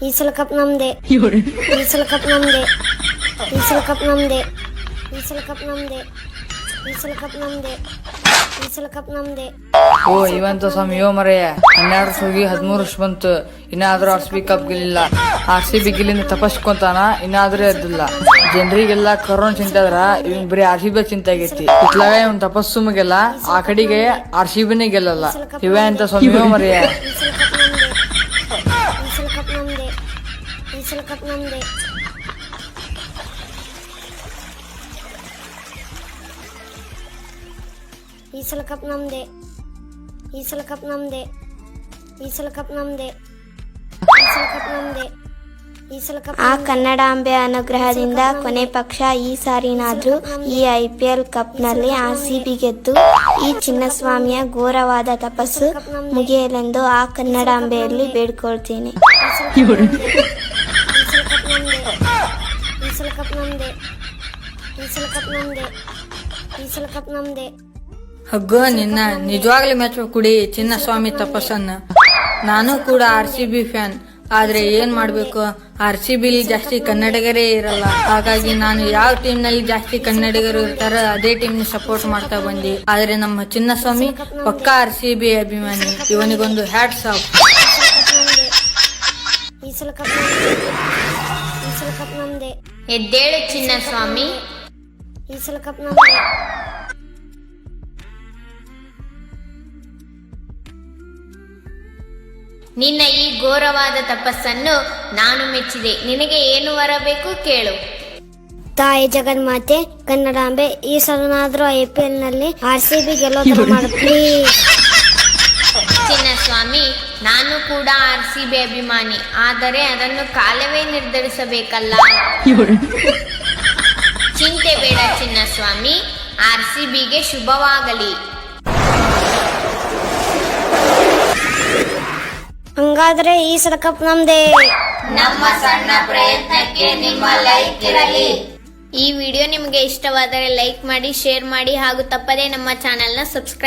ಈ ಸಲ ಕಪ್ ನಮ್ದೆ, ಈ ಸಲ ಕಪ್ ನಮ್ದೆ, ಈ ಸಲ ಕಪ್ ನಮ್ದೆ, ಈ ಸಲ ಕಪ್ ನಮ್ದೆ, ಈ ಸಲ ಕಪ್ ನಮ್ದೆ, ಈ ಸಲ ಕಪ್ ನಮ್ದೆ. ಓ ಇವಂತ ಸ್ವಾಮಿ ಯೋ ಮರೆಯ 12 ಹೋಗಿ 13 ವರ್ಷ ಬಂತು, ಇನ್ನಾದ್ರೂ RCB ಕಪ್ ಗೆಲ್ಲಿಲ್ಲ. RCB ಗೆಲ್ಲಿಂದ ತಪಸ್ಕೊಂತಾನ, ಇನ್ನಾದ್ರೂ ಎದ್ದಿಲ್ಲ. ಜನರಿಗೆಲ್ಲ ಕರೋನಾ ಚಿಂತೆ ಆದ್ರ ಇವ್ ಬರೀ RCB ಚಿಂತೆ ಆಗೈತಿ. ಇತ್ಲಾಗ ಇವ್ನ ತಪಸ್ಸು ಮುಗಿಲ್ಲ, ಆ ಕಡೆಗೆ RCBನೇ ಗೆಲ್ಲಲ್ಲ. ಇವ ಅಂತ ಸ್ವಾಮಿ ಯೋ ಮರೆಯ. ಈ ಸಲ ಕಪ್ ನಮ್ದೆ, ಈ ಸಲ ಕಪ್ ನಮ್ದೆ, ಈ ಸಲ ಕಪ್ ನಮ್ದೆ, ಈ ಸಲ ಕಪ್ ನಮ್ದೆ, ಈ ಸಲ ಕಪ್ ನಮ್ದೆ, ಈ ಸಲ ಕಪ್ ನಮ್ದೆ, ಈ ಸಲ ಕಪ್. ಆ ಕನ್ನಡಾಂಬೆ ಅನುಗ್ರಹದಿಂದ ಕೊನೆ ಪಕ್ಷ ಈ ಸಾರಿನಾದ್ರೂ ಈ IPL ಕಪ್ನಲ್ಲಿ RCB ಗೆದ್ದು ಈ ಚಿನ್ನಸ್ವಾಮಿಯ ಘೋರವಾದ ತಪಸ್ಸು ಮುಗಿಯಲೆಂದು ಆ ಕನ್ನಡಾಂಬೆಯಲ್ಲಿ ಬೇಡ್ಕೊಳ್ತೀನಿ. ಈ ಸಲ ಕಪ್ ನಮ್ದೆ, ಈ ಸಲ ಕಪ್ ನಮ್ದೆ, ಈ ಸಲ ಕಪ್ ನಮ್ದೆ. ಹಗ್ಗೋ ನಿನ್ನ ನಿಜವಾಗ್ಲೂ ಮೆಚ್ಚ ಕುಡಿ ಚಿನ್ನಸ್ವಾಮಿ ತಪಸ್ಸನ್ನ. ನಾನು ಕೂಡ RCB ಫ್ಯಾನ್, ಆದ್ರೆ ಏನ್ ಮಾಡ್ಬೇಕು, RCB ಜಾಸ್ತಿ ಕನ್ನಡಿಗರೇ ಇರಲ್ಲ. ಹಾಗಾಗಿ ನಾನು ಯಾವ ಟೀಮ್ ನಲ್ಲಿ ಜಾಸ್ತಿ ಕನ್ನಡಿಗರು ಇರ್ತಾರ ಅದೇ ಟೀಮ್ ನ ಸಪೋರ್ಟ್ ಮಾಡ್ತಾ ಬಂದಿ. ಆದ್ರೆ ನಮ್ಮ ಚಿನ್ನಸ್ವಾಮಿ ಪಕ್ಕಾ RCB ಅಭಿಮಾನಿ, ಇವನಿಗೊಂದು ಹ್ಯಾಟ್ಸ್ ಆಫ್. ಈ ಸಲ ಕಪ್ ನಮ್ದೆ, ಈ ಸಲ ಕಪ್ ನಮ್ದೆ, ಎದ್ದೇಳು ಚಿನ್ನಸ್ವಾಮಿ. ಈ ಸಲ ಕಪ್ ನಮ್ದೆ. ನಿನ್ನ ಈ ಘೋರವಾದ ತಪಸ್ಸನ್ನು ನಾನು ಮೆಚ್ಚಿದೆ. ನಿನಗೆ ಏನು ಬರಬೇಕು ಕೇಳು. ತಾಯಿ ಜಗನ್ಮಾತೆ ಕನ್ನಡಾಂಬೆ ಈ ಸಲನಾದ್ರೂ IPL ನಲ್ಲಿ RCB ಗೆಲ್ಲೋ ತರ ಮಾಡು ಪ್ಲೀಸ್. ಚಿನ್ನಸ್ವಾಮಿ, ನಾನು ಕೂಡ RCB ಅಭಿಮಾನಿ, ಆದರೆ ಅದನ್ನು ಕಾಲವೇ ನಿರ್ಧರಿಸಬೇಕಲ್ಲ. ಚಿಂತೆ ಬೇಡ ಚಿನ್ನಸ್ವಾಮಿ, RCBಗೆ ಶುಭವಾಗಲಿ. ಹಂಗಾದ್ರೆ ಈ ಸಲ ಕಪ್ ನಮ್ದೆ. ನಮ್ಮ ಸಣ್ಣ ಪ್ರಯತ್ನಕ್ಕೆ ನಿಮ್ಮ ಲೈಕ್ ಇರಲಿ. ಈ ವಿಡಿಯೋ ನಿಮಗೆ ಇಷ್ಟವಾದರೆ ಲೈಕ್ ಮಾಡಿ, ಶೇರ್ ಮಾಡಿ ಹಾಗೂ ತಪ್ಪದೇ ನಮ್ಮ ಚಾನೆಲ್ನ ಸಬ್ಸ್ಕ್ರೈಬ್